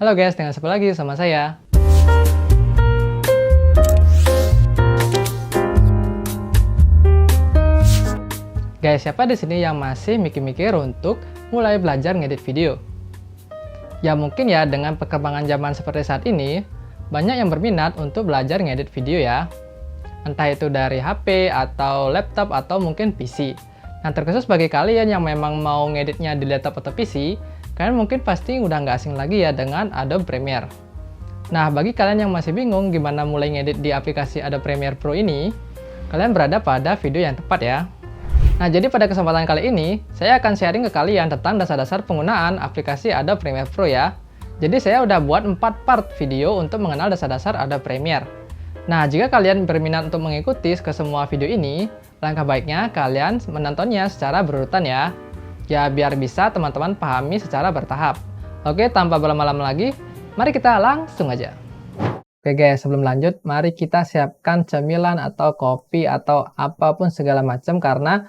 Halo guys, dengan siapa lagi sama saya? Guys, siapa di sini yang masih mikir-mikir untuk mulai belajar ngedit video? Ya mungkin ya dengan perkembangan zaman seperti saat ini, banyak yang berminat untuk belajar ngedit video ya. Entah itu dari HP atau laptop atau mungkin PC. Nah terkhusus bagi kalian yang memang mau ngeditnya di laptop atau PC, kalian mungkin pasti udah nggak asing lagi ya dengan Adobe Premiere. Nah, bagi kalian yang masih bingung gimana mulai ngedit di aplikasi Adobe Premiere Pro ini, kalian berada pada video yang tepat ya. Nah, jadi pada kesempatan kali ini, saya akan sharing ke kalian tentang dasar-dasar penggunaan aplikasi Adobe Premiere Pro ya. Jadi saya udah buat 4 part video untuk mengenal dasar-dasar Adobe Premiere. Nah, jika kalian berminat untuk mengikuti ke semua video ini, langkah baiknya kalian menontonnya secara berurutan ya. Ya, biar bisa teman-teman pahami secara bertahap. Oke, tanpa berlama-lama lagi, mari kita langsung aja. Oke guys, sebelum lanjut, mari kita siapkan cemilan atau kopi atau apapun segala macam karena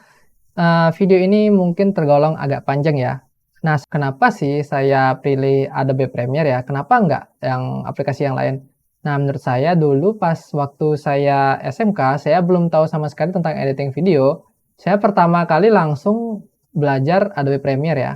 video ini mungkin tergolong agak panjang ya. Nah, kenapa sih saya pilih Adobe Premiere ya? Kenapa nggak yang aplikasi yang lain? Nah, menurut saya dulu pas waktu saya SMK, saya belum tahu sama sekali tentang editing video. Saya pertama kali langsung belajar Adobe Premiere ya.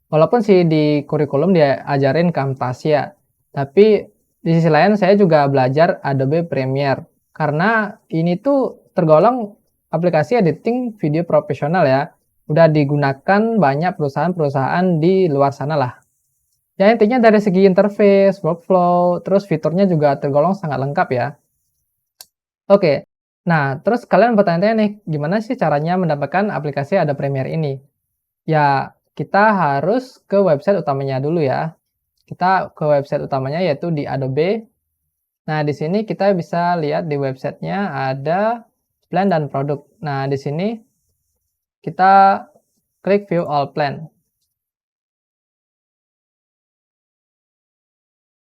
Walaupun sih di kurikulum dia ajarin Camtasia, tapi di sisi lain saya juga belajar Adobe Premiere. Karena ini tuh tergolong aplikasi editing video profesional ya. Udah digunakan banyak perusahaan-perusahaan di luar sana lah. Ya intinya dari segi interface, workflow, terus fiturnya juga tergolong sangat lengkap ya. Oke, nah terus kalian bertanya-tanya nih, gimana sih caranya mendapatkan aplikasi Adobe Premiere ini? Ya, kita harus ke website utamanya dulu ya. Kita ke website utamanya yaitu di Adobe. Nah, di sini kita bisa lihat di websitenya ada plan dan produk. Nah, di sini kita klik view all plan.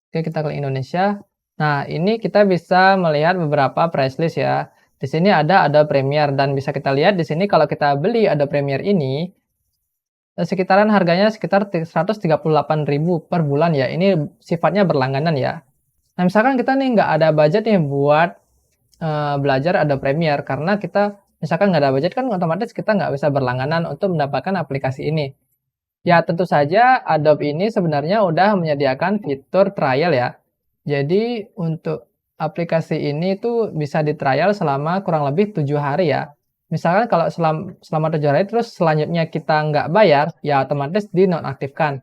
Oke, kita klik Indonesia. Nah, ini kita bisa melihat beberapa price list ya. Di sini ada Premiere dan bisa kita lihat di sini kalau kita beli Adobe Premiere ini sekitaran harganya sekitar 138.000 per bulan ya. Ini sifatnya berlangganan ya. Nah, misalkan kita nih nggak ada budget nih buat belajar Adobe Premiere karena kita misalkan nggak ada budget kan otomatis kita nggak bisa berlangganan untuk mendapatkan aplikasi ini. Ya, tentu saja Adobe ini sebenarnya udah menyediakan fitur trial ya. Jadi untuk aplikasi ini tuh bisa di trial selama kurang lebih 7 hari ya. Misalkan kalau selama 7 hari terus selanjutnya kita nggak bayar, ya otomatis dinonaktifkan.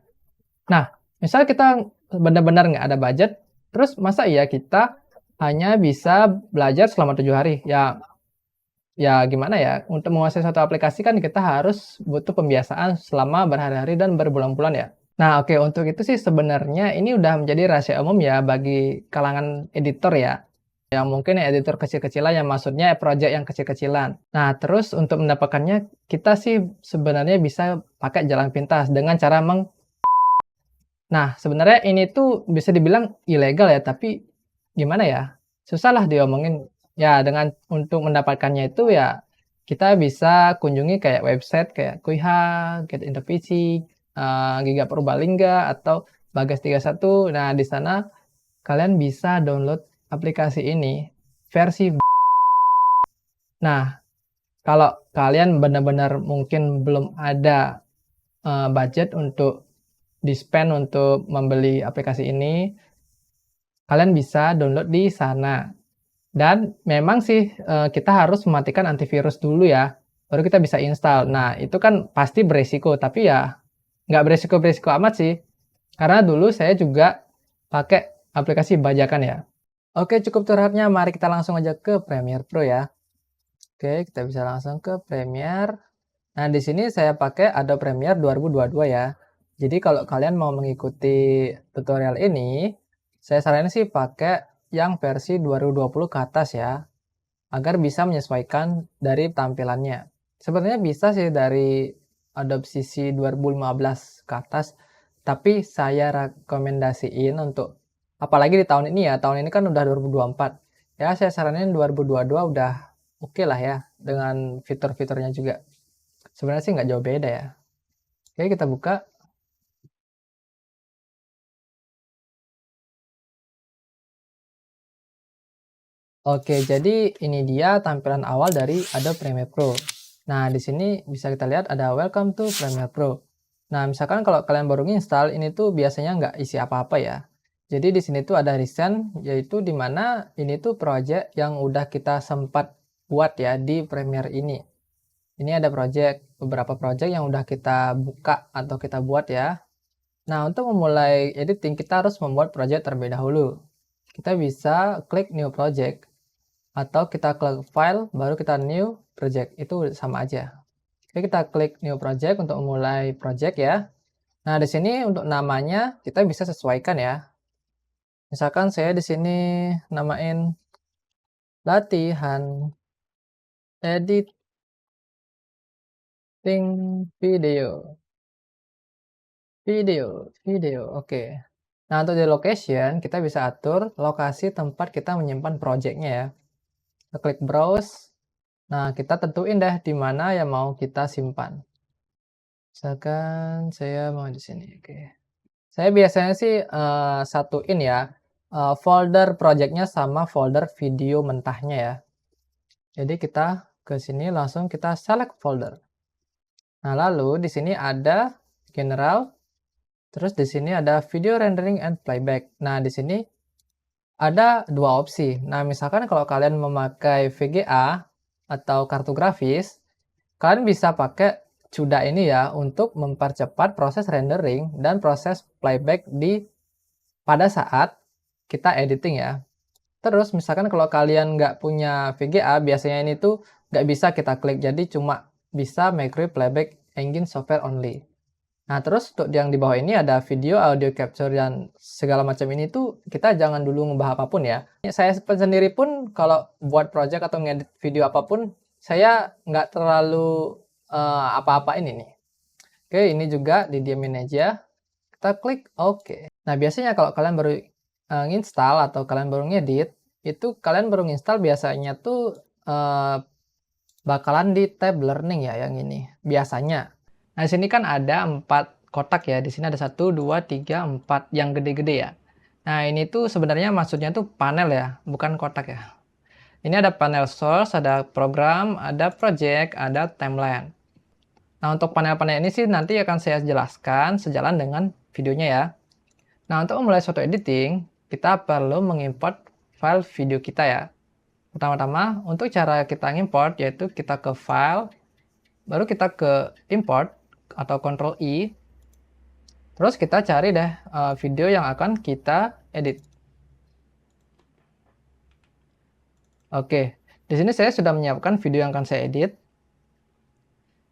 Nah, misal kita benar-benar nggak ada budget, terus masa iya kita hanya bisa belajar selama 7 hari? Ya gimana ya, untuk menguasai suatu aplikasi kan kita harus butuh pembiasaan selama berhari-hari dan berbulan-bulan ya. Nah oke, untuk itu sih sebenarnya ini udah menjadi rahasia umum ya bagi kalangan editor ya. Yang mungkin ya editor kecil-kecilan yang maksudnya project yang kecil-kecilan. Nah terus untuk mendapatkannya kita sih sebenarnya bisa pakai jalan pintas dengan cara Nah, sebenarnya ini tuh bisa dibilang ilegal ya, tapi gimana ya, susah lah diomongin. Ya, dengan untuk mendapatkannya itu ya kita bisa kunjungi kayak website kayak Kuiha, Get Into PC, Giga Purbalingga, atau Bagas31. Nah, di sana kalian bisa download aplikasi ini versi. Nah, kalau kalian benar-benar mungkin belum ada budget untuk di-spend untuk membeli aplikasi ini, kalian bisa download di sana. Dan memang sih kita harus mematikan antivirus dulu ya, baru kita bisa install. Nah, itu kan pasti beresiko, tapi ya nggak beresiko-beresiko amat sih. Karena dulu saya juga pakai aplikasi bajakan ya. Oke, cukup curhatnya. Mari kita langsung aja ke Premiere Pro ya. Oke, kita bisa langsung ke Premiere. Nah, di sini saya pakai Adobe Premiere 2022 ya. Jadi kalau kalian mau mengikuti tutorial ini, saya saranin sih pakai yang versi 2020 ke atas ya, agar bisa menyesuaikan dari tampilannya. Sebenarnya bisa sih dari Adobe CC 2015 ke atas, tapi saya rekomendasiin untuk, apalagi di tahun ini ya, tahun ini kan udah 2024. Ya, saya saranin 2022 udah oke lah ya, dengan fitur-fiturnya juga. Sebenarnya sih nggak jauh beda ya. Oke, kita buka. Oke, jadi ini dia tampilan awal dari Adobe Premiere Pro. Nah, di sini bisa kita lihat ada Welcome to Premiere Pro. Nah, misalkan kalau kalian baru install, ini tuh biasanya nggak isi apa-apa ya. Jadi di sini tuh ada recent, yaitu di mana ini tuh project yang udah kita sempat buat ya di Premiere ini. Ini ada beberapa project yang udah kita buka atau kita buat ya. Nah, untuk memulai editing, kita harus membuat project terlebih dahulu. Kita bisa klik New Project, atau kita klik File, baru kita New Project. Itu sama aja. Oke, kita klik New Project untuk memulai project ya. Nah, di sini untuk namanya kita bisa sesuaikan ya. Misalkan saya di sini namain latihan editing video. Video, oke. Nah, untuk di location, kita bisa atur lokasi tempat kita menyimpan projectnya ya. Kita klik browse. Nah, kita tentuin deh di mana yang mau kita simpan. Misalkan saya mau di sini, oke. Saya biasanya sih satuin ya folder projectnya sama folder video mentahnya ya. Jadi kita ke sini langsung kita select folder. Nah, lalu di sini ada general, terus di sini ada video rendering and playback. Nah, di sini ada dua opsi. Nah, misalkan kalau kalian memakai VGA atau kartu grafis, kalian bisa pakai CUDA ini ya untuk mempercepat proses rendering dan proses playback pada saat kita editing ya. Terus misalkan kalau kalian nggak punya VGA, biasanya ini tuh nggak bisa kita klik, jadi cuma bisa Micro Playback Engine Software only. Nah, terus untuk yang di bawah ini ada video, audio capture, dan segala macam ini tuh kita jangan dulu ngubah apapun ya. Saya sendiri pun kalau buat project atau ngedit video apapun, saya nggak terlalu apa-apain ini. Oke, ini juga didiemin aja. Kita klik OK. Nah, biasanya kalau kalian baru nginstal atau kalian baru ngedit, itu kalian baru nginstal biasanya tuh bakalan di tab learning ya yang ini, biasanya. Nah, di sini kan ada 4 kotak ya. Di sini ada 1, 2, 3, 4 yang gede-gede ya. Nah, ini tuh sebenarnya maksudnya tuh panel ya, bukan kotak ya. Ini ada panel source, ada program, ada project, ada timeline. Nah, untuk panel-panel ini sih nanti akan saya jelaskan sejalan dengan videonya ya. Nah, untuk memulai suatu editing, kita perlu mengimport file video kita ya. Pertama-tama, untuk cara kita ngimport yaitu kita ke file, baru kita ke import atau Ctrl I. Terus kita cari deh video yang akan kita edit. Oke, di sini saya sudah menyiapkan video yang akan saya edit.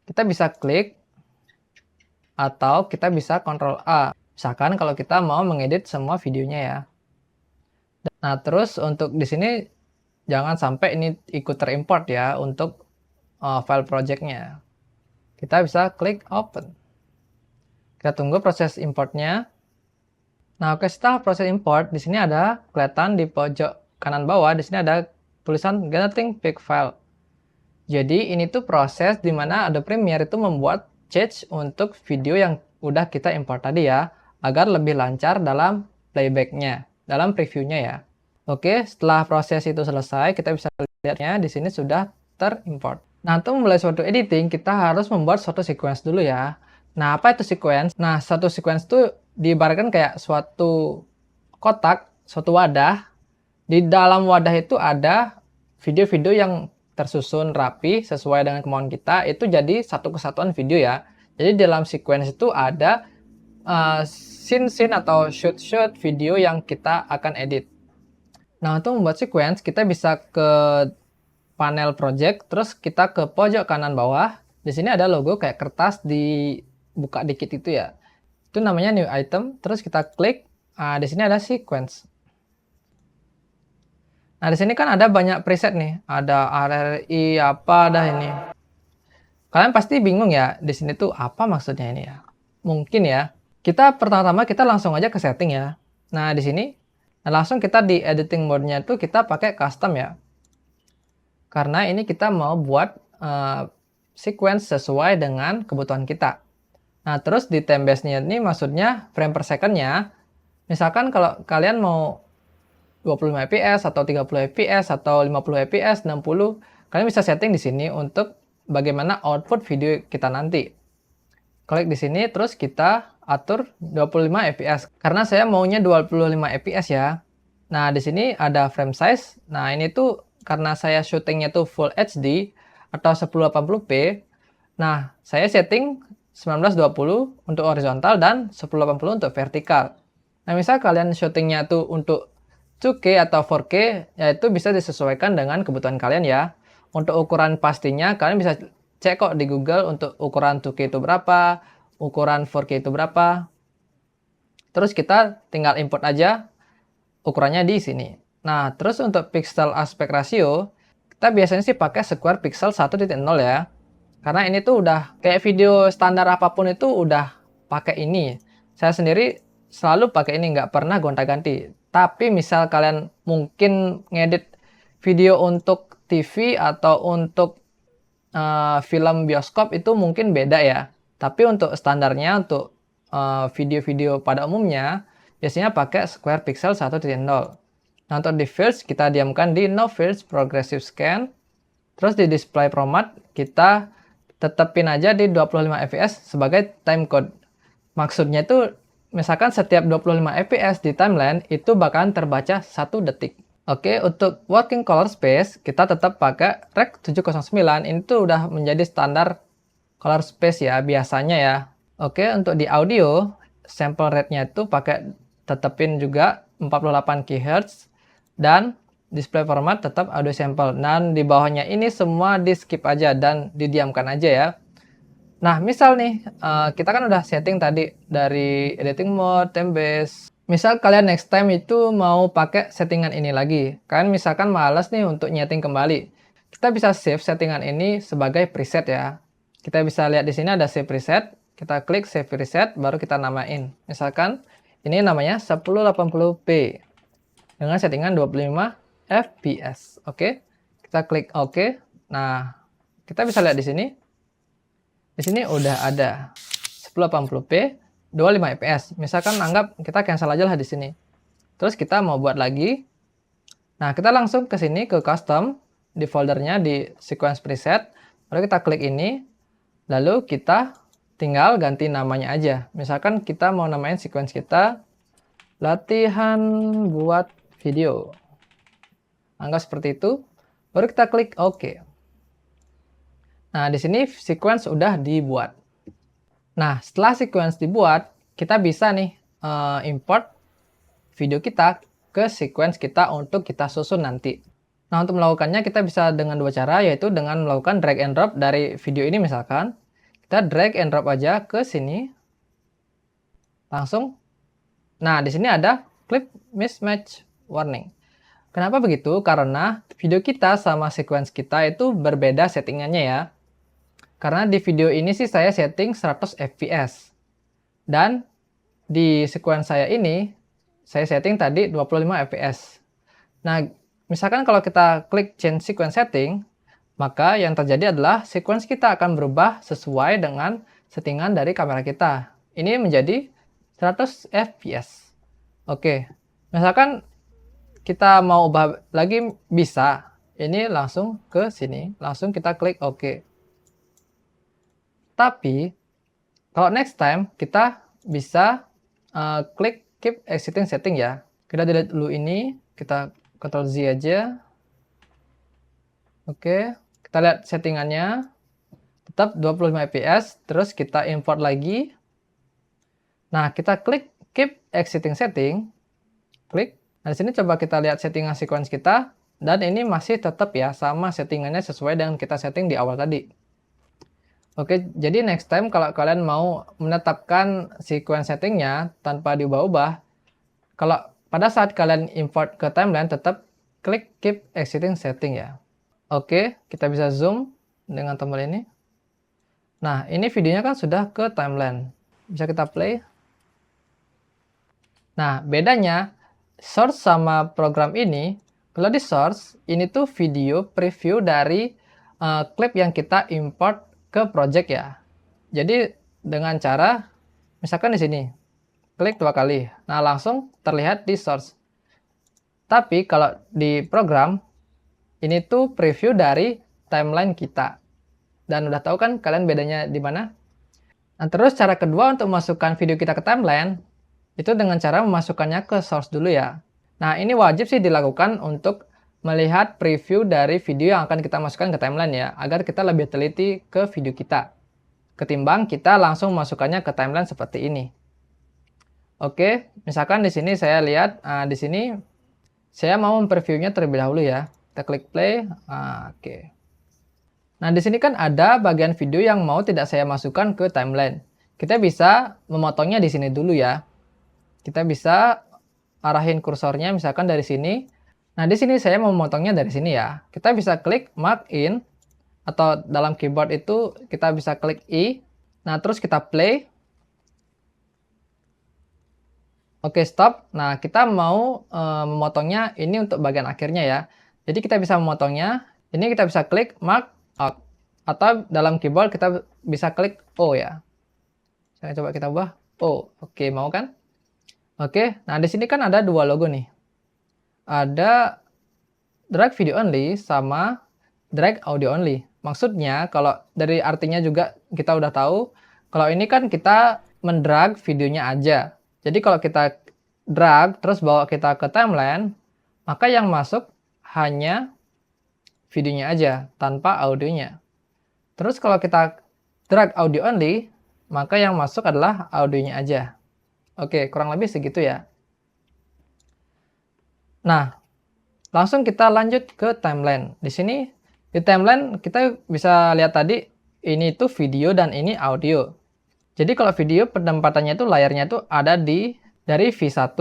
Kita bisa klik atau kita bisa Ctrl A. Misalkan kalau kita mau mengedit semua videonya ya. Nah, terus untuk di sini jangan sampai ini ikut terimport ya untuk file projectnya. Kita bisa klik open. Kita tunggu proses importnya. Nah, oke, setelah proses import, di sini ada kelihatan di pojok kanan bawah, di sini ada tulisan generating pic file. Jadi ini tuh proses di mana Adobe Premiere itu membuat cache untuk video yang udah kita import tadi ya, agar lebih lancar dalam playbacknya, dalam previewnya ya. Oke, setelah proses itu selesai, kita bisa lihatnya di sini sudah terimport. Nah, untuk memulai suatu editing, kita harus membuat suatu sequence dulu ya. Nah, apa itu sequence? Nah, satu sequence itu diibaratkan kayak suatu kotak, suatu wadah. Di dalam wadah itu ada video-video yang tersusun rapi sesuai dengan kemauan kita. Itu jadi satu kesatuan video ya. Jadi dalam sequence itu ada scene-scene atau shoot-shoot video yang kita akan edit. Nah, untuk membuat sequence, kita bisa ke panel project, terus kita ke pojok kanan bawah. Di sini ada logo kayak kertas dibuka dikit itu ya. Itu namanya new item, terus kita klik. Di sini ada sequence. Nah, di sini kan ada banyak preset nih. Ada RRI apa dah ini. Kalian pasti bingung ya, di sini tuh apa maksudnya ini ya. Mungkin ya. Pertama-tama kita langsung aja ke setting ya. Nah, di sini langsung kita di editing mode-nya tuh kita pakai custom ya. Karena ini kita mau buat sequence sesuai dengan kebutuhan kita. Nah, terus di time base-nya ini maksudnya frame per second-nya. Misalkan kalau kalian mau 25 fps atau 30 fps atau 50 fps, 60. Kalian bisa setting di sini untuk bagaimana output video kita nanti. Klik di sini terus kita atur 25 fps karena saya maunya 25 fps ya. Nah, di sini ada frame size. Nah, ini tuh karena saya syutingnya tuh full HD atau 1080p. Nah, saya setting 1920 untuk horizontal dan 1080 untuk vertikal. Nah, misal kalian syutingnya tuh untuk 2K atau 4K, yaitu bisa disesuaikan dengan kebutuhan kalian ya. Untuk ukuran pastinya, kalian bisa cek kok di Google untuk ukuran 2K itu berapa, ukuran 4K itu berapa. Terus kita tinggal import aja ukurannya di sini. Nah, terus untuk pixel aspect ratio, kita biasanya sih pakai square pixel 1.0 ya. Karena ini tuh udah kayak video standar apapun itu udah pakai ini. Saya sendiri selalu pakai ini, nggak pernah gonta-ganti. Tapi misal kalian mungkin ngedit video untuk TV atau untuk film bioskop itu mungkin beda ya. Tapi untuk standarnya, untuk video-video pada umumnya, biasanya pakai square pixel 1.0. Nah, untuk di fields, kita diamkan di no fields progressive scan. Terus di display format, kita tetepin aja di 25 fps sebagai time code. Maksudnya itu, misalkan setiap 25 fps di timeline, itu bakalan terbaca 1 detik. Oke, untuk working color space, kita tetap pakai Rec 709. Ini tuh udah menjadi standar color space ya, biasanya ya. Oke, untuk di audio, sample rate-nya itu pakai tetepin juga 48 kHz. Dan display format tetap audio sample. Dan di bawahnya ini semua di skip aja dan didiamkan aja ya. Nah, misal nih, kita kan udah setting tadi dari editing mode, time base. Misal kalian next time itu mau pakai settingan ini lagi. Kalian misalkan malas nih untuk nyeting kembali. Kita bisa save settingan ini sebagai preset ya. Kita bisa lihat di sini ada save preset. Kita klik save preset, baru kita namain. Misalkan ini namanya 1080p dengan settingan 25 fps. Oke. Kita klik OK. Nah, kita bisa lihat di sini. Di sini udah ada 1080p 25 fps. Misalkan anggap kita cancel aja lah di sini. Terus kita mau buat lagi. Nah, kita langsung ke sini ke custom di foldernya di sequence preset. Lalu kita klik ini. Lalu kita tinggal ganti namanya aja. Misalkan kita mau namain sequence kita latihan buat video. Anggap seperti itu. Baru kita klik OK. Nah, di sini sequence udah dibuat. Nah, setelah sequence dibuat, kita bisa nih import video kita ke sequence kita untuk kita susun nanti. Nah, untuk melakukannya kita bisa dengan dua cara, yaitu dengan melakukan drag and drop dari video ini misalkan. Kita drag and drop aja ke sini. Langsung. Nah, di sini ada clip mismatch warning. Kenapa begitu? Karena video kita sama sequence kita itu berbeda settingannya ya. Karena di video ini sih saya setting 100 fps. Dan di sequence saya ini, saya setting tadi 25 fps. Nah, misalkan kalau kita klik change sequence setting, maka yang terjadi adalah sequence kita akan berubah sesuai dengan settingan dari kamera kita. Ini menjadi 100 fps. Oke, misalkan kita mau ubah lagi bisa. Ini langsung ke sini, langsung kita klik OK. Tapi, kalau next time kita bisa klik keep existing setting ya. Kita delete dulu ini, kita Ctrl Z aja. Oke, kita lihat settingannya. Tetap 25 fps, terus kita import lagi. Nah, kita klik keep existing setting. Klik. Nah, di sini coba kita lihat settingan sequence kita. Dan ini masih tetap ya, sama settingannya sesuai dengan kita setting di awal tadi. Oke, jadi next time kalau kalian mau menetapkan sequence settingnya tanpa diubah-ubah, kalau pada saat kalian import ke timeline tetap klik keep existing setting ya. Oke, kita bisa zoom dengan tombol ini. Nah, ini videonya kan sudah ke timeline. Bisa kita play. Nah, bedanya source sama program ini, kalau di source, ini tuh video preview dari klip yang kita import ke project ya. Jadi dengan cara misalkan di sini klik 2 kali. Nah, langsung terlihat di source. Tapi kalau di program, ini tuh preview dari timeline kita. Dan udah tahu kan kalian bedanya di mana? Nah, terus cara kedua untuk memasukkan video kita ke timeline, itu dengan cara memasukkannya ke source dulu ya. Nah, ini wajib sih dilakukan untuk melihat preview dari video yang akan kita masukkan ke timeline ya, agar kita lebih teliti ke video kita. Ketimbang kita langsung memasukkannya ke timeline seperti ini. Oke, misalkan di sini saya lihat, di sini saya mau mempreviewnya terlebih dahulu ya. Kita klik play, oke. Nah, di sini kan ada bagian video yang mau tidak saya masukkan ke timeline. Kita bisa memotongnya di sini dulu ya. Kita bisa arahin kursornya misalkan dari sini. Nah, di sini saya mau memotongnya dari sini ya. Kita bisa klik mark in, atau dalam keyboard itu kita bisa klik I. Nah, terus kita play. Oke, stop. Nah, kita mau memotongnya ini untuk bagian akhirnya ya. Jadi kita bisa memotongnya. Ini kita bisa klik mark out. Atau dalam keyboard kita bisa klik O ya. Saya coba kita ubah O. Oke, mau kan? Oke, nah di sini kan ada dua logo nih. Ada drag video only sama drag audio only. Maksudnya kalau dari artinya juga kita udah tahu, kalau ini kan kita mendrag videonya aja. Jadi kalau kita drag terus bawa kita ke timeline, maka yang masuk hanya videonya aja tanpa audionya. Terus kalau kita drag audio only, maka yang masuk adalah audionya aja. Oke, kurang lebih segitu ya. Nah, langsung kita lanjut ke timeline. Di sini di timeline kita bisa lihat tadi ini tuh video dan ini audio. Jadi kalau video penempatannya itu layarnya itu ada dari V1,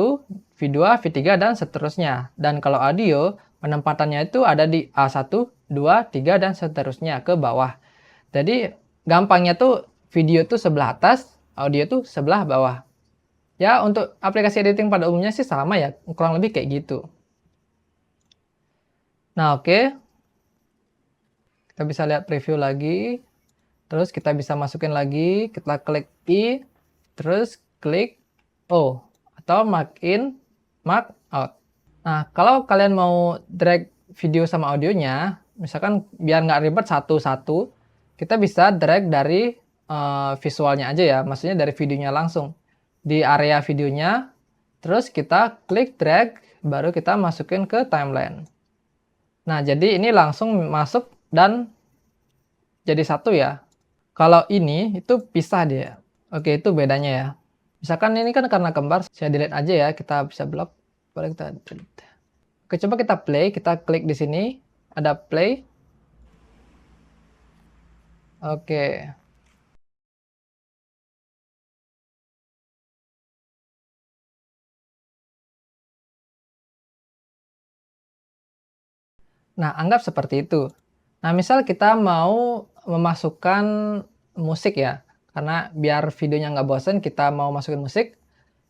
V2, V3 dan seterusnya. Dan kalau audio penempatannya itu ada di A1, 2, 3 dan seterusnya ke bawah. Jadi gampangnya tuh video tuh sebelah atas, audio tuh sebelah bawah. Ya, untuk aplikasi editing pada umumnya sih sama ya, kurang lebih kayak gitu. Nah, oke. Kita bisa lihat preview lagi. Terus kita bisa masukin lagi, kita klik I, terus klik O, atau mark in, mark out. Nah, kalau kalian mau drag video sama audionya, misalkan biar nggak ribet satu-satu, kita bisa drag dari visualnya aja ya, maksudnya dari videonya langsung. Di area videonya, terus kita klik drag, baru kita masukin ke timeline. Nah, jadi ini langsung masuk dan jadi satu ya. Kalau ini itu pisah dia. Oke, itu bedanya ya. Misalkan ini kan karena kembar, saya delete aja ya. Kita bisa blok, baru kita delete. Oke, coba kita play. Kita klik di sini, ada play. Oke. Nah, anggap seperti itu. Nah, misal kita mau memasukkan musik ya, karena biar videonya nggak bosan, kita mau masukin musik,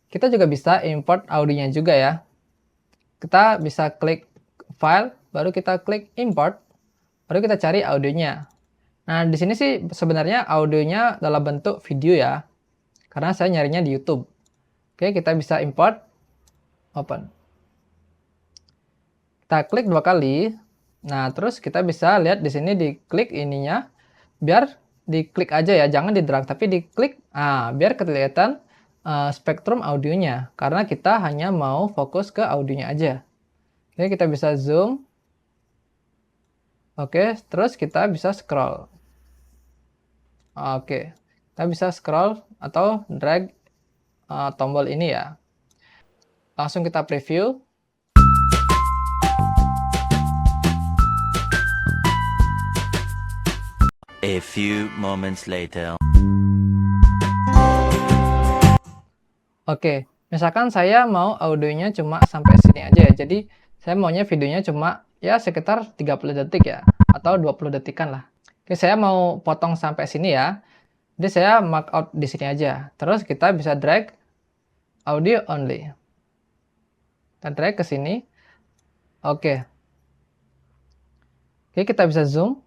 kita juga bisa import audionya juga ya. Kita bisa klik file, baru kita klik import, baru kita cari audionya. Nah, di sini sih sebenarnya audionya dalam bentuk video ya, karena saya nyarinya di YouTube. Oke, kita bisa import, open. Kita klik dua kali. Nah, terus kita bisa lihat di sini diklik ininya, biar diklik aja ya, jangan di drag tapi diklik. Biar kelihatan spektrum audionya, karena kita hanya mau fokus ke audionya aja. Oke, kita bisa zoom. Oke, terus kita bisa scroll. Oke, kita bisa scroll atau drag tombol ini ya. Langsung kita preview. A few moments later. Oke, misalkan saya mau audionya cuma sampai sini aja ya. Jadi saya maunya videonya cuma ya sekitar 30 detik ya, atau 20 detikan lah. Oke, saya mau potong sampai sini ya. Jadi saya mark out di sini aja. Terus kita bisa drag audio only. Kita drag ke sini. Oke. Oke, kita bisa zoom.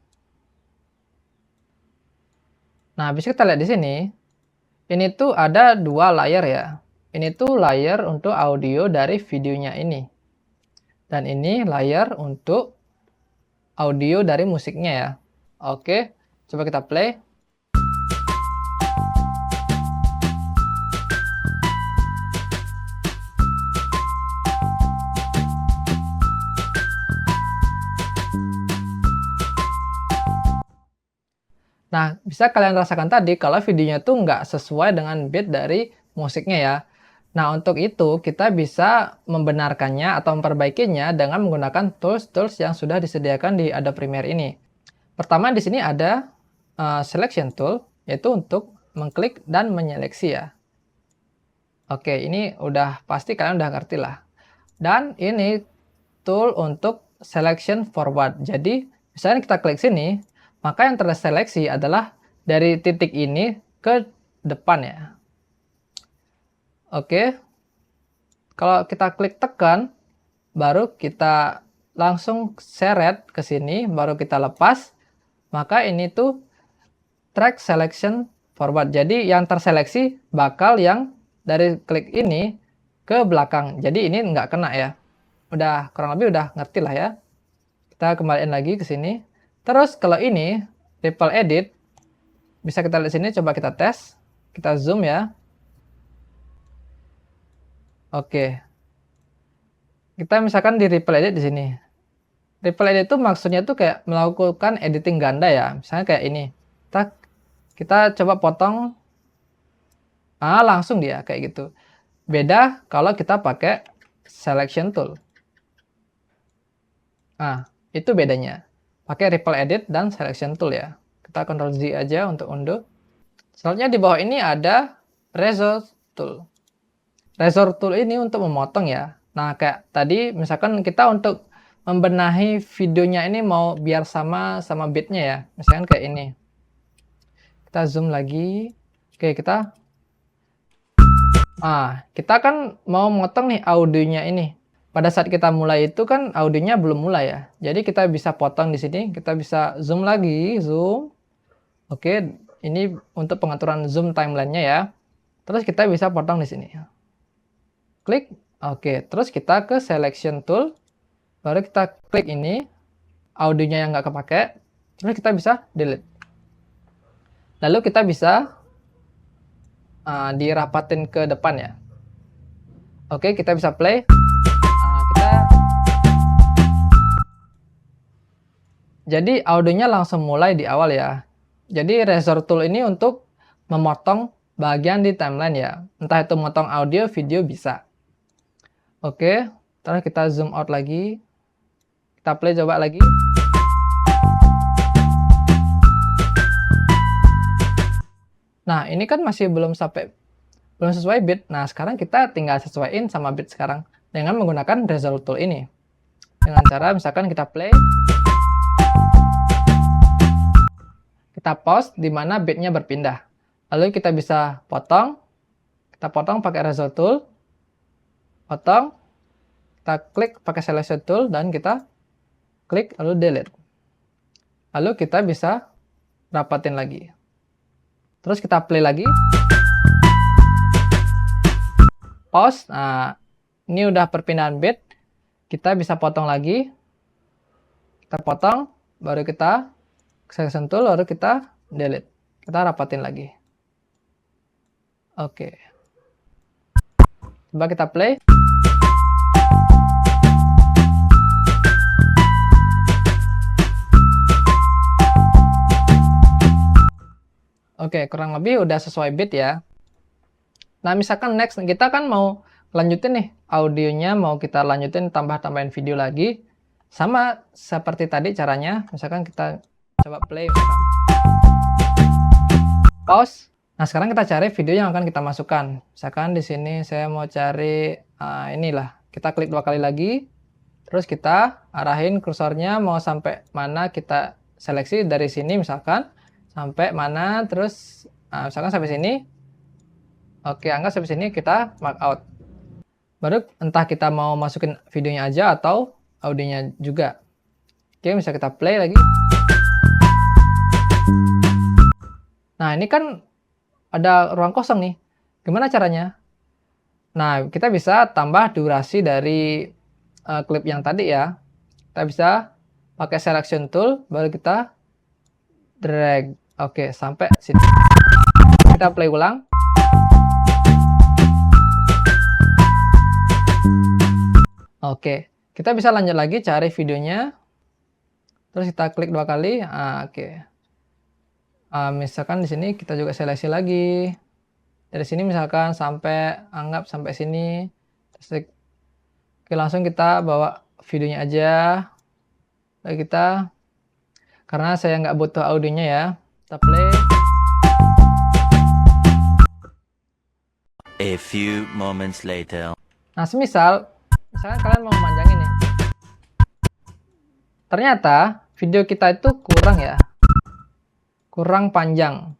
Nah, bisa kita lihat di sini. Ini tuh ada dua layer ya. Ini tuh layer untuk audio dari videonya ini. Dan ini layer untuk audio dari musiknya ya. Oke, coba kita play. Nah, bisa kalian rasakan tadi kalau videonya tuh nggak sesuai dengan beat dari musiknya ya. Nah, untuk itu kita bisa membenarkannya atau memperbaikinya dengan menggunakan tools-tools yang sudah disediakan di Adobe Premiere ini. Pertama di sini ada selection tool, yaitu untuk mengklik dan menyeleksi ya. Oke, ini udah pasti kalian udah ngerti lah. Dan ini tool untuk selection forward. Jadi, misalnya kita klik sini, maka yang terseleksi adalah dari titik ini ke depan ya. Oke. Kalau kita klik tekan, baru kita langsung seret ke sini, baru kita lepas, maka ini tuh track selection forward. Jadi yang terseleksi bakal yang dari klik ini ke belakang. Jadi ini nggak kena ya. Udah kurang lebih udah ngerti lah ya. Kita kembaliin lagi ke sini. Terus kalau ini ripple edit, bisa kita lihat sini, coba kita tes. Kita zoom ya. Oke. Kita misalkan di ripple edit di sini. Ripple edit itu maksudnya tuh kayak melakukan editing ganda ya. Misalnya kayak ini. Kita coba potong. Langsung dia kayak gitu. Beda kalau kita pakai selection tool. Itu bedanya. Pakai ripple edit dan selection tool ya. Kita Ctrl Z aja untuk undo. Selanjutnya di bawah ini ada razor tool. Razor tool ini untuk memotong ya. Nah, kayak tadi misalkan kita untuk membenahi videonya ini mau biar sama beatnya ya. Misalkan kayak ini. Kita zoom lagi. Oke, kita kan mau motong nih audionya ini. Pada saat kita mulai itu kan audionya belum mulai ya. Jadi kita bisa potong di sini, kita bisa zoom lagi, zoom. Oke, ini untuk pengaturan zoom timeline-nya ya. Terus kita bisa potong di sini. Klik, oke. Terus kita ke selection tool, baru kita klik ini, audionya yang nggak kepake, terus kita bisa delete. Lalu kita bisa dirapatin ke depan ya. Oke, kita bisa play. Jadi audionya langsung mulai di awal ya. Jadi razor tool ini untuk memotong bagian di timeline ya. Entah itu motong audio, video bisa. Oke, terus kita zoom out lagi. Kita play coba lagi. Nah, ini kan masih belum sesuai beat. Nah, sekarang kita tinggal sesuaiin sama beat sekarang dengan menggunakan razor tool ini. Dengan cara misalkan kita play. Kita pause di mana beatnya berpindah. Lalu kita bisa potong. Kita potong pakai razor tool. Potong. Kita klik pakai selection tool dan kita klik lalu delete. Lalu kita bisa rapatin lagi. Terus kita play lagi. Pause. Nah, ini udah perpindahan beat. Kita bisa potong lagi. Kita potong, baru kita selection tool, baru kita delete. Kita rapatin lagi. Oke. Coba kita play. Oke, kurang lebih udah sesuai beat ya. Nah, misalkan next kita kan mau lanjutin nih audionya, mau kita lanjutin tambahin video lagi. Sama seperti tadi caranya, misalkan kita coba play. Pause. Nah, sekarang kita cari video yang akan kita masukkan. Misalkan di sini saya mau cari inilah. Kita klik 2 kali lagi. Terus kita arahin kursornya mau sampai mana, kita seleksi dari sini misalkan sampai mana, terus misalkan sampai sini. Oke, anggap sampai sini, kita mark out. Baru entah kita mau masukin videonya aja atau audionya juga. Oke, bisa kita play lagi. Nah, ini kan ada ruang kosong nih. Gimana caranya? Nah, kita bisa tambah durasi dari klip yang tadi ya. Kita bisa pakai selection tool, baru kita drag. Oke, sampai sini. Kita play ulang. Oke, kita bisa lanjut lagi cari videonya. Terus kita klik 2 kali. Oke. Misalkan di sini kita juga seleksi lagi. Dari sini misalkan anggap sampai sini. Terus, oke, langsung kita bawa videonya aja. Lalu kita, karena saya nggak butuh audionya ya, kita play. A few moments later. Nah, misalkan kalian mau memanjangin nih. Ternyata video kita itu kurang ya. Kurang panjang.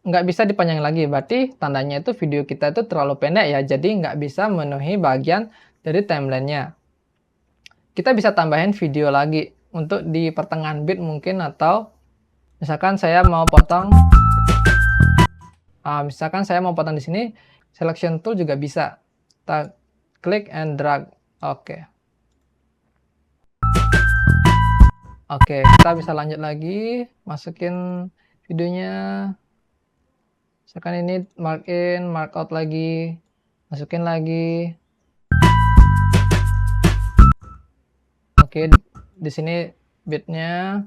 Nggak bisa dipanjangin lagi. Berarti tandanya itu video kita itu terlalu pendek ya. Jadi nggak bisa memenuhi bagian dari timelinenya. Kita bisa tambahin video lagi untuk di pertengahan bit mungkin, atau misalkan saya mau potong. Misalkan saya mau potong di sini, selection tool juga bisa. Kita klik and drag. Oke. Oke, kita bisa lanjut lagi, masukin videonya. Misalkan ini mark in, mark out lagi, masukin lagi. Oke, di sini bitnya.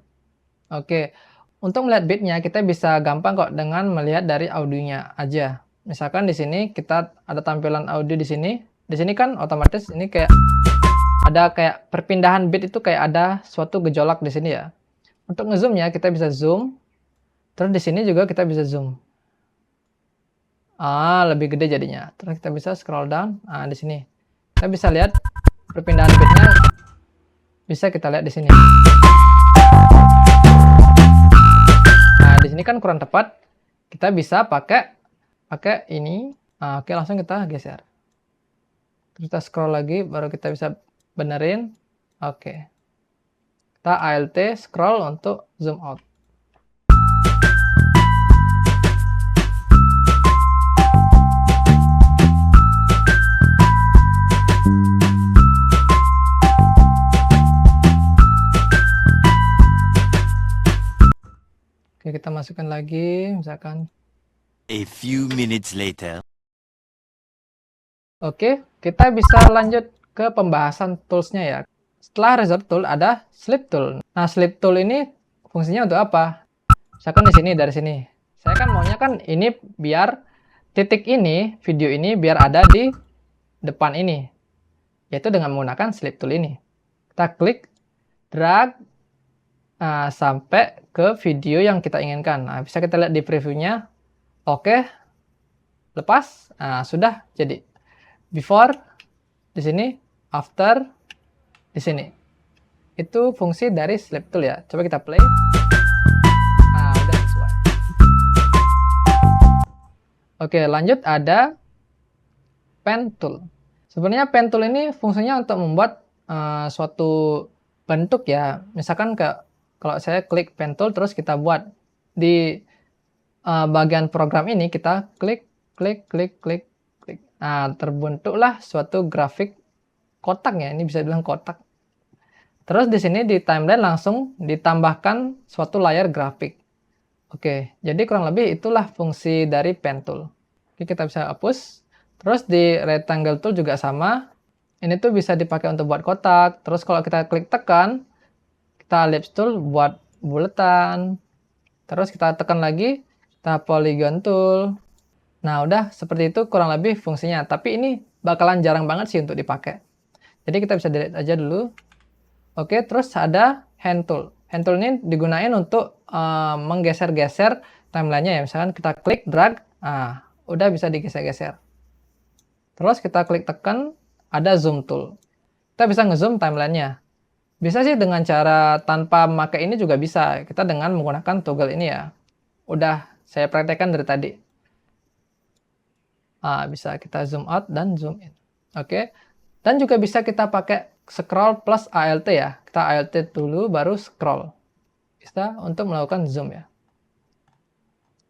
Oke, untuk melihat bitnya kita bisa gampang kok dengan melihat dari audionya aja. Misalkan di sini kita ada tampilan audio di sini. Di sini kan otomatis ini kayak ada kayak perpindahan bit itu kayak ada suatu gejolak di sini ya. Untuk ngezoomnya kita bisa zoom. Terus di sini juga kita bisa zoom. Lebih gede jadinya. Terus kita bisa scroll down. Di sini kita bisa lihat perpindahan bitnya. Bisa kita lihat di sini. Nah, di sini kan kurang tepat. Kita bisa pakai ini. Oke, langsung kita geser. Terus kita scroll lagi, baru kita bisa benerin. Oke. Kita Alt scroll untuk zoom out. Oke, kita masukkan lagi, misalkan. A few minutes later. Oke, kita bisa lanjut ke pembahasan toolsnya ya. Setelah resort tool ada slip tool. Nah, slip tool ini fungsinya untuk apa? Misalkan di sini, dari sini. Saya kan maunya kan ini biar titik ini, video ini biar ada di depan ini. Yaitu dengan menggunakan slip tool ini. Kita klik, drag, sampai ke video yang kita inginkan. Nah, bisa kita lihat di previewnya. Oke, lepas. Sudah jadi. Before di sini, after di sini. Itu fungsi dari slip tool ya. Coba kita play. Udah sesuai. Oke, lanjut ada pen tool. Sebenarnya pen tool ini fungsinya untuk membuat suatu bentuk ya. Misalkan kalau saya klik pen tool terus kita buat di bagian program ini, kita klik. Nah, terbentuklah suatu grafik kotak ya. Ini bisa dibilang kotak. Terus di sini di timeline langsung ditambahkan suatu layar grafik. Oke, jadi kurang lebih itulah fungsi dari pen tool. Oke, kita bisa hapus. Terus di rectangle tool juga sama. Ini tuh bisa dipakai untuk buat kotak. Terus kalau kita klik tekan, kita ellipse tool buat buletan. Terus kita tekan lagi, kita polygon tool. Nah, udah seperti itu kurang lebih fungsinya. Tapi ini bakalan jarang banget sih untuk dipakai. Jadi kita bisa delete aja dulu. Oke, terus ada hand tool. Hand tool ini digunakan untuk menggeser-geser timelinenya ya. Misalkan kita klik, drag, udah bisa digeser-geser. Terus kita klik tekan, ada zoom tool. Kita bisa ngezoom timelinenya. Bisa sih dengan cara tanpa memakai ini juga bisa. Kita dengan menggunakan toggle ini ya. Udah saya praktekkan dari tadi. Bisa kita zoom out dan zoom in. Oke. Dan juga bisa kita pakai scroll plus Alt ya. Kita Alt dulu baru scroll. Bisa untuk melakukan zoom ya.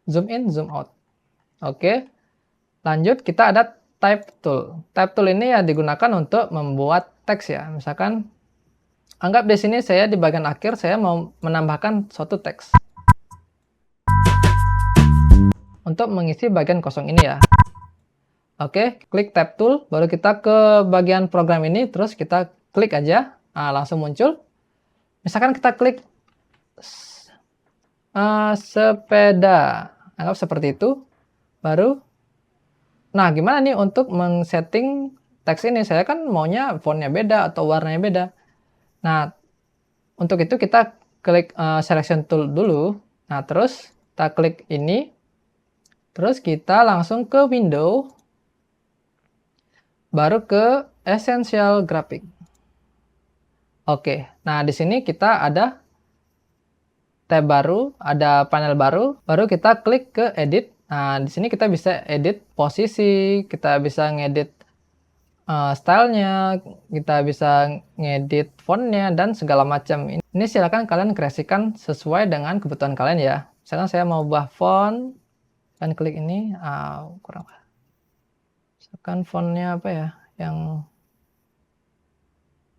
Zoom in, zoom out. Oke. Lanjut kita ada type tool. Type tool ini ya digunakan untuk membuat teks ya. Misalkan anggap di sini saya di bagian akhir saya mau menambahkan suatu teks untuk mengisi bagian kosong ini ya. Oke, klik tab tool, baru kita ke bagian program ini, terus kita klik aja, nah, langsung muncul. Misalkan kita klik sepeda, anggap seperti itu, baru. Nah, gimana nih untuk men-setting teks ini? Saya kan maunya fontnya beda atau warnanya beda. Nah, untuk itu kita klik selection tool dulu. Nah, terus kita klik ini. Terus kita langsung ke window. Baru ke essential graphic. Oke, nah di sini kita ada tab baru, ada panel baru. Baru kita klik ke edit. Nah, di sini kita bisa edit posisi, kita bisa ngedit stylenya, kita bisa ngedit fontnya dan segala macam. Ini silakan kalian kreasikan sesuai dengan kebutuhan kalian ya. Misalkan saya mau ubah font, dan klik ini, kurang. Misalkan fontnya apa ya? Yang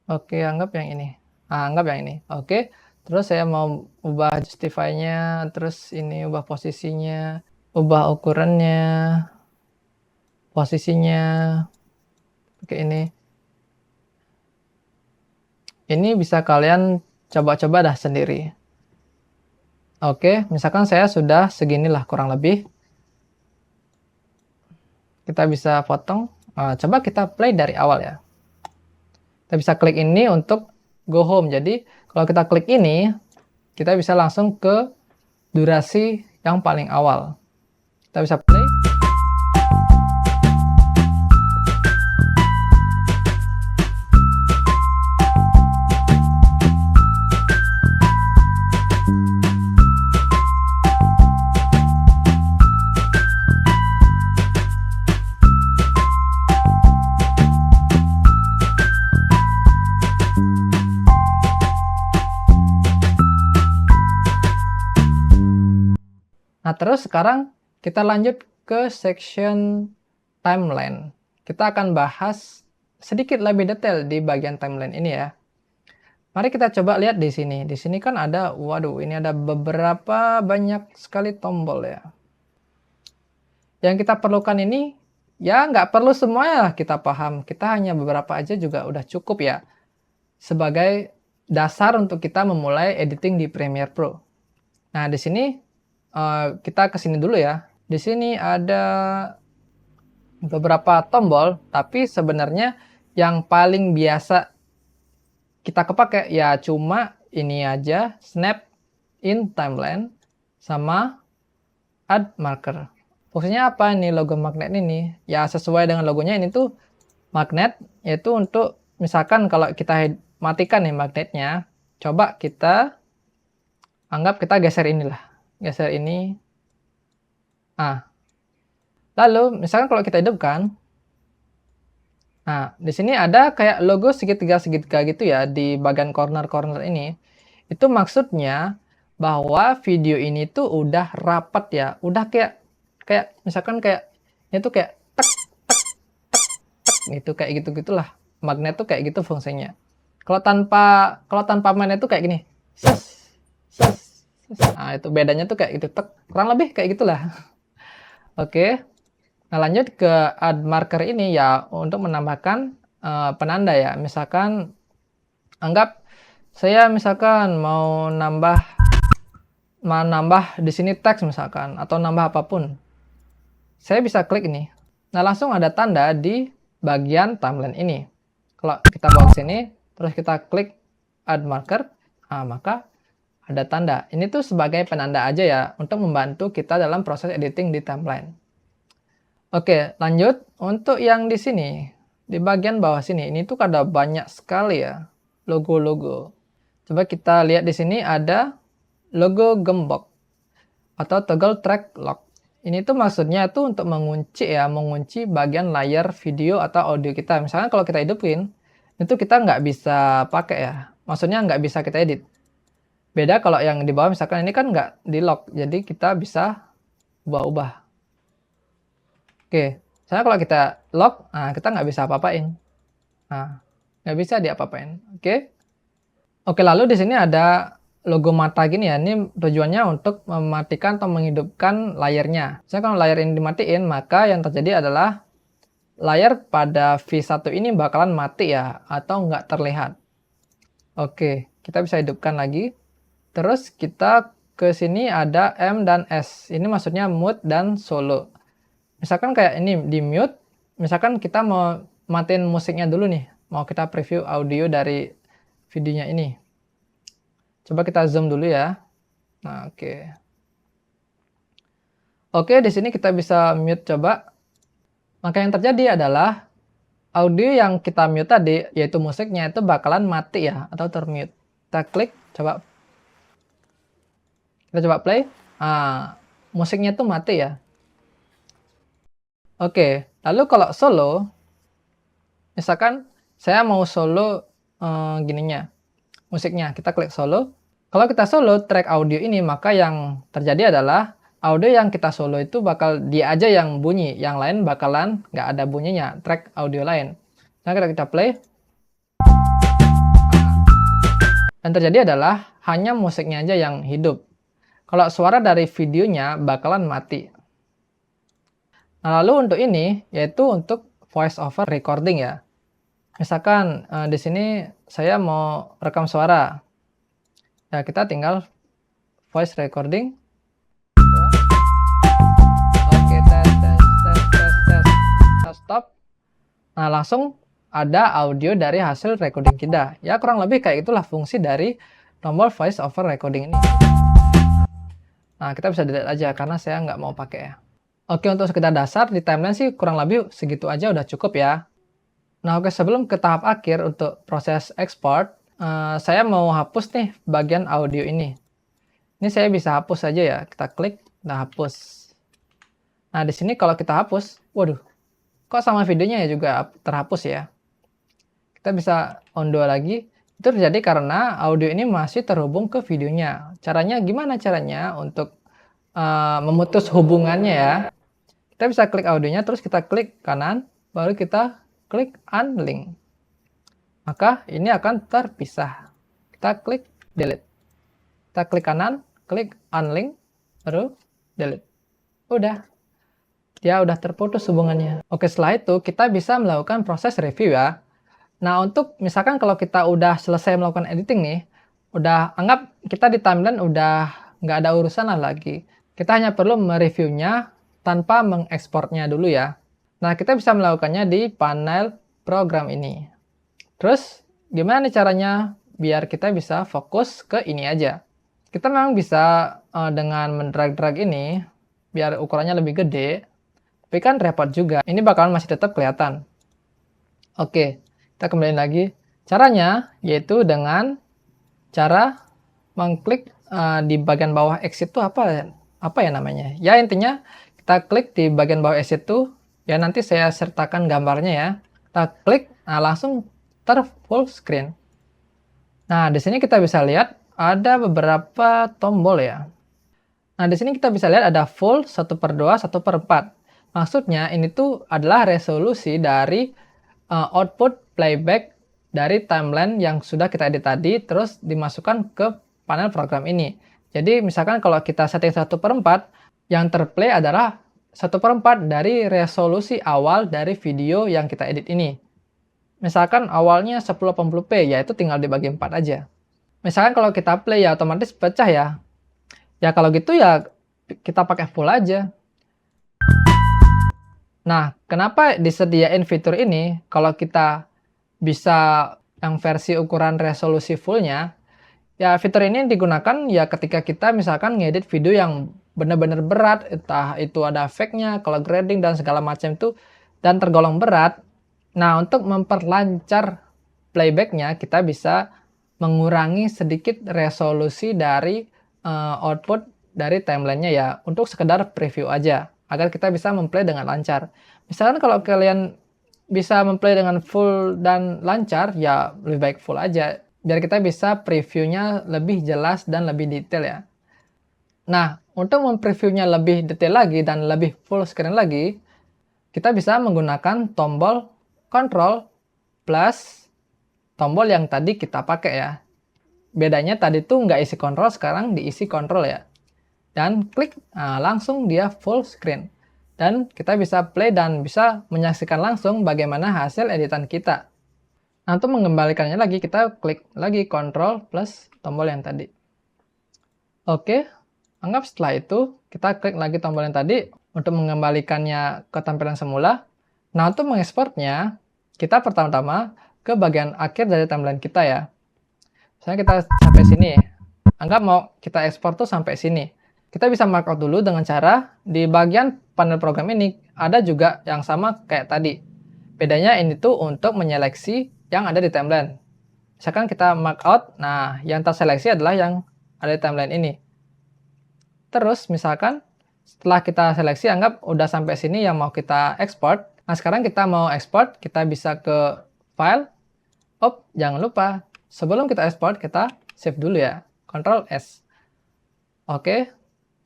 oke, anggap yang ini. Anggap yang ini. Oke. Terus saya mau ubah justify-nya, terus ini ubah posisinya, ubah ukurannya, posisinya. Oke, ini. Ini bisa kalian coba-coba dah sendiri. Oke, misalkan saya sudah seginilah kurang lebih. Kita bisa potong. Coba kita play dari awal ya. Kita bisa klik ini untuk go home. Jadi kalau kita klik ini, kita bisa langsung ke durasi yang paling awal. Kita bisa play. Nah, terus sekarang kita lanjut ke section timeline. Kita akan bahas sedikit lebih detail di bagian timeline ini ya. Mari kita coba lihat di sini. Di sini kan ada, waduh, ini ada beberapa banyak sekali tombol ya. Yang kita perlukan ini, ya nggak perlu semuanya kita paham. Kita hanya beberapa aja juga udah cukup ya. Sebagai dasar untuk kita memulai editing di Premiere Pro. Nah, di sini kita ke sini dulu ya. Di sini ada beberapa tombol, tapi sebenarnya yang paling biasa kita kepake ya cuma ini aja, snap in timeline sama add marker. Fungsinya apa nih logo magnet ini? Ya sesuai dengan logonya, ini tuh magnet, yaitu untuk misalkan kalau kita matikan nih magnetnya, coba kita anggap kita geser inilah. Geser ini. Lalu misalkan kalau kita hidupkan, nah di sini ada kayak logo segitiga-segitiga gitu ya di bagian corner-corner ini. Itu maksudnya bahwa video ini tuh udah rapat ya, udah kayak misalkan kayak ini tuh kayak tek tek tek tek gitu, kayak gitu-gitulah. Magnet tuh kayak gitu fungsinya. Kalau tanpa magnet tuh kayak gini. Nah, itu bedanya tuh kayak gitu, kurang lebih kayak gitulah. Oke. Nah, lanjut ke add marker ini ya untuk menambahkan penanda ya. Misalkan anggap saya misalkan mau nambah di sini teks misalkan atau nambah apapun. Saya bisa klik ini. Nah, langsung ada tanda di bagian timeline ini. Kalau kita bawa ke sini, terus kita klik add marker, maka ada tanda. Ini tuh sebagai penanda aja ya, untuk membantu kita dalam proses editing di timeline. Oke, lanjut. Untuk yang di sini, di bagian bawah sini, ini tuh ada banyak sekali ya, logo-logo. Coba kita lihat di sini ada logo gembok atau toggle track lock. Ini tuh maksudnya tuh untuk mengunci bagian layar video atau audio kita. Misalnya kalau kita hidupin, itu kita nggak bisa pakai ya. Maksudnya nggak bisa kita edit. Beda kalau yang di bawah misalkan ini kan nggak di lock, jadi kita bisa ubah-ubah. Oke, misalnya kalau kita lock, nah kita nggak bisa apa-apain. Nah, nggak bisa diapa-apain. Oke. Oke, lalu di sini ada logo mata gini ya. Ini tujuannya untuk mematikan atau menghidupkan layarnya. Misalnya kalau layar ini dimatiin, maka yang terjadi adalah layar pada V1 ini bakalan mati ya, atau nggak terlihat. Oke, kita bisa hidupkan lagi. Terus kita ke sini ada M dan S. Ini maksudnya mute dan solo. Misalkan kayak ini di mute, misalkan kita mau matiin musiknya dulu nih. Mau kita preview audio dari videonya ini. Coba kita zoom dulu ya. Nah, oke. Oke, di sini kita bisa mute coba. Maka yang terjadi adalah audio yang kita mute tadi, yaitu musiknya itu bakalan mati ya, atau termute. Kita klik, coba. Kita coba play. Nah, musiknya itu mati ya. Oke, lalu kalau solo, misalkan saya mau solo gininya, musiknya. Kita klik solo. Kalau kita solo track audio ini, maka yang terjadi adalah audio yang kita solo itu bakal dia aja yang bunyi, yang lain bakalan nggak ada bunyinya, track audio lain. Nah, kita play. Yang terjadi adalah hanya musiknya aja yang hidup. Kalau suara dari videonya bakalan mati. Nah, lalu untuk ini, yaitu untuk voice over recording ya. Misalkan di sini saya mau rekam suara. Ya, kita tinggal voice recording. Oke, tes. Stop. Nah, langsung ada audio dari hasil recording kita. Ya, kurang lebih kayak itulah fungsi dari tombol voice over recording ini. Nah, kita bisa delete aja karena saya nggak mau pakai ya. Oke, untuk sekedar dasar di timeline sih kurang lebih segitu aja udah cukup ya. Nah, oke, sebelum ke tahap akhir untuk proses export, saya mau hapus nih bagian audio ini. Ini saya bisa hapus saja ya. Kita klik, kita hapus. Nah, di sini kalau kita hapus, waduh, kok sama videonya ya juga terhapus ya. Kita bisa undo lagi. Itu terjadi karena audio ini masih terhubung ke videonya. Caranya gimana caranya untuk memutus hubungannya ya? Kita bisa klik audionya, terus kita klik kanan, baru kita klik unlink. Maka ini akan terpisah. Kita klik delete. Kita klik kanan, klik unlink, baru delete. Udah. Dia udah terputus hubungannya. Oke, setelah itu kita bisa melakukan proses review ya. Nah, untuk misalkan kalau kita udah selesai melakukan editing nih, udah anggap kita di timeline udah nggak ada urusan lah lagi. Kita hanya perlu mereviewnya tanpa mengekspornya dulu ya. Nah, kita bisa melakukannya di panel program ini. Terus, gimana nih caranya biar kita bisa fokus ke ini aja? Kita memang bisa dengan mendrag-drag ini, biar ukurannya lebih gede, tapi kan repot juga. Ini bakalan masih tetap kelihatan. Oke, kita kembali lagi. Caranya yaitu dengan cara mengklik di bagian bawah X itu apa ya namanya? Ya intinya kita klik di bagian bawah X itu, ya nanti saya sertakan gambarnya ya. Kita klik, nah langsung full screen. Nah, di sini kita bisa lihat ada beberapa tombol ya. Nah, di sini kita bisa lihat ada full, 1/2, 1/4. Maksudnya ini tuh adalah resolusi dari output playback dari timeline yang sudah kita edit tadi, terus dimasukkan ke panel program ini. Jadi misalkan kalau kita setting 1/4, yang terplay adalah 1/4 dari resolusi awal dari video yang kita edit ini. Misalkan awalnya 1080p, ya itu tinggal dibagi 4 aja. Misalkan kalau kita play ya otomatis pecah ya. Ya kalau gitu ya kita pakai full aja. Nah, kenapa disediain fitur ini? Kalau kita bisa yang versi ukuran resolusi fullnya, ya fitur ini digunakan ya ketika kita misalkan ngedit video yang benar-benar berat, entah itu ada efeknya, color grading dan segala macam itu, dan tergolong berat. Nah, untuk memperlancar playbacknya, kita bisa mengurangi sedikit resolusi dari output dari timelinenya ya, untuk sekedar preview aja, agar kita bisa memplay dengan lancar. Misalkan kalau kalian bisa memplay dengan full dan lancar, ya lebih baik full aja, biar kita bisa previewnya lebih jelas dan lebih detail ya. Nah, untuk mempreviewnya lebih detail lagi dan lebih full screen lagi, kita bisa menggunakan tombol Ctrl plus tombol yang tadi kita pakai ya. Bedanya tadi tuh nggak isi kontrol, sekarang diisi kontrol ya. Dan klik, nah, langsung dia full screen. Dan kita bisa play dan bisa menyaksikan langsung bagaimana hasil editan kita. Nah, untuk mengembalikannya lagi, kita klik lagi kontrol plus tombol yang tadi. Oke, anggap setelah itu, kita klik lagi tombol yang tadi untuk mengembalikannya ke tampilan semula. Nah, untuk mengekspornya, kita pertama-tama ke bagian akhir dari timeline kita ya. Misalnya kita sampai sini, anggap mau kita ekspor tuh sampai sini. Kita bisa markup dulu dengan cara di bagian panel program ini ada juga yang sama kayak tadi. Bedanya ini tuh untuk menyeleksi yang ada di timeline. Misalkan kita markout, nah yang terseleksi adalah yang ada di timeline ini. Terus misalkan setelah kita seleksi, anggap udah sampai sini yang mau kita ekspor. Nah sekarang kita mau ekspor, kita bisa ke file. Jangan lupa sebelum kita ekspor kita save dulu ya, Ctrl S. Oke,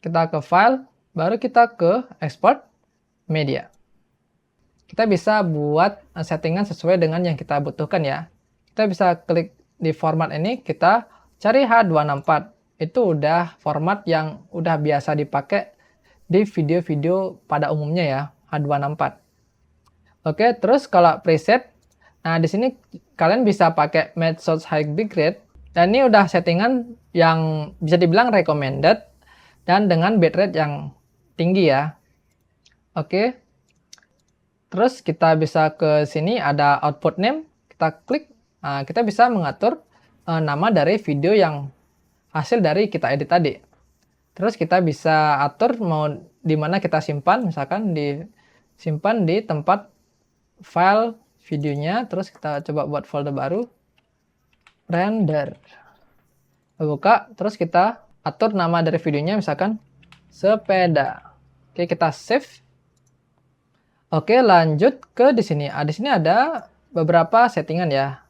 kita ke file, baru kita ke export media. Kita bisa buat settingan sesuai dengan yang kita butuhkan ya. Kita bisa klik di format ini, kita cari H264. Itu udah format yang udah biasa dipakai di video-video pada umumnya ya, H264. Oke, terus kalau preset, nah di sini kalian bisa pakai Match Source High Bitrate, dan ini udah settingan yang bisa dibilang recommended dan dengan bitrate yang tinggi ya. Oke. Terus kita bisa ke sini ada output name, kita klik. Nah, kita bisa mengatur nama dari video yang hasil dari kita edit tadi. Terus kita bisa atur mau di mana kita simpan, misalkan disimpan di tempat file videonya. Terus kita coba buat folder baru, render. Buka, terus kita atur nama dari videonya, misalkan sepeda. Oke, kita save. Oke, lanjut ke di sini. Di sini ada beberapa settingan ya.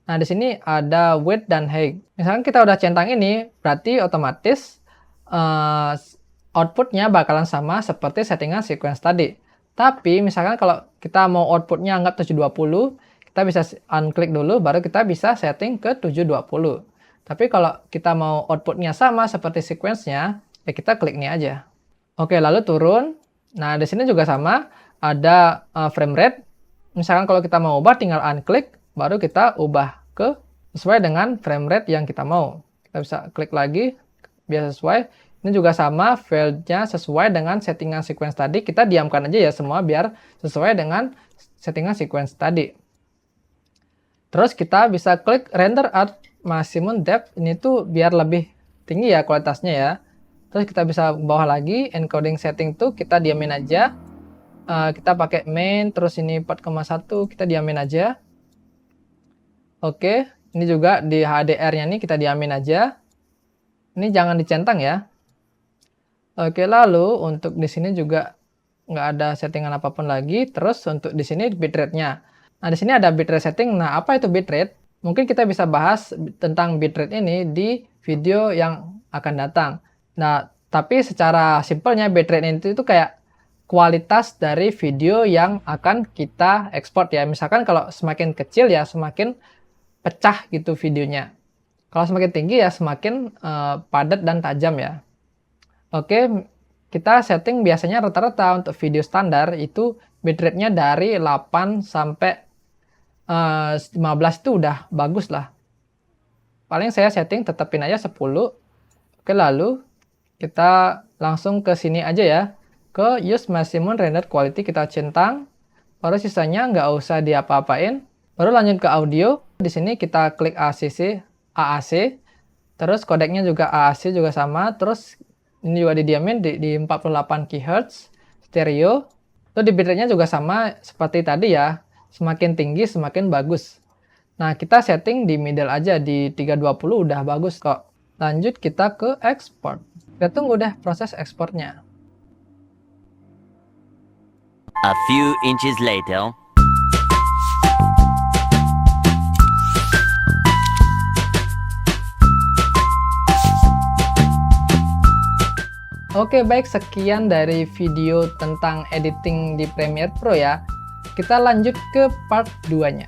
Nah, di sini ada width dan height. Misalkan kita udah centang ini, berarti otomatis outputnya bakalan sama seperti settingan sequence tadi. Tapi misalkan kalau kita mau outputnya anggap 720, kita bisa unklik dulu, baru kita bisa setting ke 720. Tapi kalau kita mau outputnya sama seperti sequence-nya, ya kita klik ini aja. Oke, lalu turun. Nah, di sini juga sama, ada frame rate. Misalkan kalau kita mau ubah, tinggal unklik, baru kita ubah ke sesuai dengan frame rate yang kita mau. Kita bisa klik lagi, biar sesuai. Ini juga sama, file-nya sesuai dengan settingan sequence tadi. Kita diamkan aja ya semua biar sesuai dengan settingan sequence tadi. Terus kita bisa klik render at maximum depth. Ini tuh biar lebih tinggi ya kualitasnya ya. Terus kita bisa bawah lagi, encoding setting tuh kita diamin aja. Kita pakai main, terus ini 4,1 kita diamin aja. Oke, ini juga di HDR-nya nih kita diamin aja. Ini jangan dicentang ya. Oke, lalu untuk di sini juga nggak ada settingan apapun lagi. Terus untuk di sini bitrate-nya. Nah, di sini ada bitrate setting. Nah, apa itu bitrate? Mungkin kita bisa bahas tentang bitrate ini di video yang akan datang. Nah, tapi secara simpelnya bitrate itu kayak kualitas dari video yang akan kita ekspor ya. Misalkan kalau semakin kecil ya semakin pecah gitu videonya. Kalau semakin tinggi ya semakin padat dan tajam ya. Oke, kita setting biasanya rata-rata untuk video standar itu bitrate-nya dari 8 sampai 15 itu udah bagus lah. Paling saya setting tetepin aja 10. Oke, lalu kita langsung ke sini aja ya. Ke use maximum render quality kita centang. Baru sisanya nggak usah diapa-apain. Baru lanjut ke audio. Di sini kita klik AAC. Terus kodeknya juga AAC juga sama. Terus ini juga didiamin di 48 kHz stereo. Terus di bitrate-nya juga sama seperti tadi ya. Semakin tinggi semakin bagus. Nah, kita setting di middle aja di 320 udah bagus kok. Lanjut kita ke export. Kita tunggu deh proses ekspornya. A few inches later. Oke, baik, sekian dari video tentang editing di Premiere Pro ya. Kita lanjut ke part 2-nya.